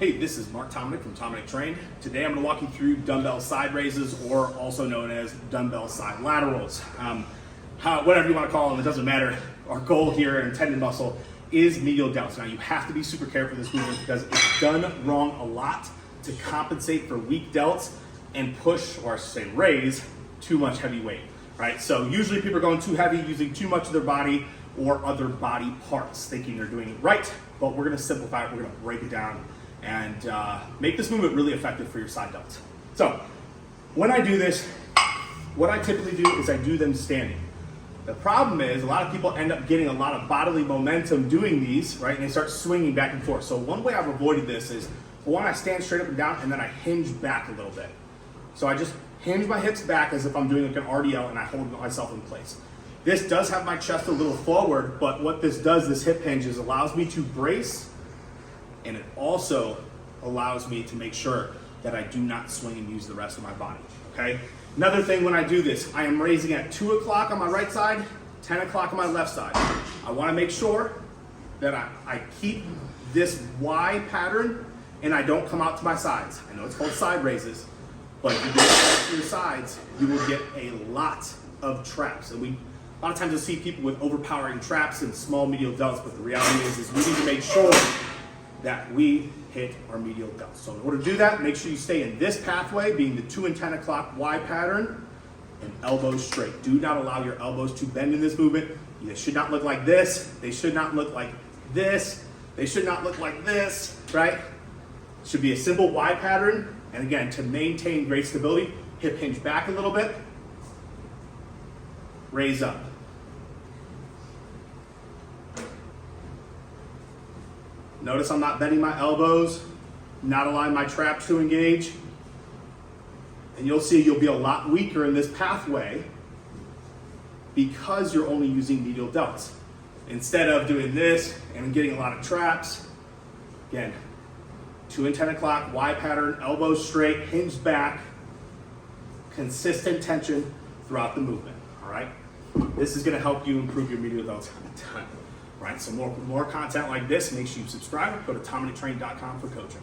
Hey, this is Mark Tominick from Tominick Train. Today I'm going to walk you through dumbbell side raises, or also known as dumbbell side laterals. Whatever you want to call them, it doesn't matter. Our goal here in tendon muscle is medial delts. Now you have to be super careful with this movement because it's done wrong a lot to compensate for weak delts and push, or I should say raise, too much heavy weight. Right? So usually people are going too heavy, using too much of their body or other body parts, thinking they're doing it right, but we're going to simplify it, we're going to break it down and make this movement really effective for your side delts. So when I do this, what I typically do is I do them standing. The problem is a lot of people end up getting a lot of bodily momentum doing these, right? And they start swinging back and forth. So one way I've avoided this is, for one, I stand straight up and down and then I hinge back a little bit. So I just hinge my hips back as if I'm doing like an RDL and I hold myself in place. This does have my chest a little forward, but what this does, this hip hinge, is allows me to brace, and it also allows me to make sure that I do not swing and use the rest of my body, okay? Another thing when I do this, I am raising at 2 o'clock on my right side, 10 o'clock on my left side. I wanna make sure that I keep this Y pattern and I don't come out to my sides. I know it's called side raises, but if you do it to your sides, you will get a lot of traps. And a lot of times you'll see people with overpowering traps and small medial delts, but the reality is we need to make sure that we hit our medial delts. So in order to do that, make sure you stay in this pathway, being the 2 and 10 o'clock Y pattern, and elbows straight. Do not allow your elbows to bend in this movement. They should not look like this. They should not look like this. They should not look like this, right? It should be a simple Y pattern. And again, to maintain great stability, hip hinge back a little bit, raise up. Notice I'm not bending my elbows, not allowing my traps to engage. And you'll see you'll be a lot weaker in this pathway because you're only using medial delts. Instead of doing this and getting a lot of traps, again, 2 and 10 o'clock, Y pattern, elbows straight, hinged back, consistent tension throughout the movement, all right? This is gonna help you improve your medial delts a ton. Right, so more content like this, make sure you subscribe. Go to TominickTrain.com for coaching.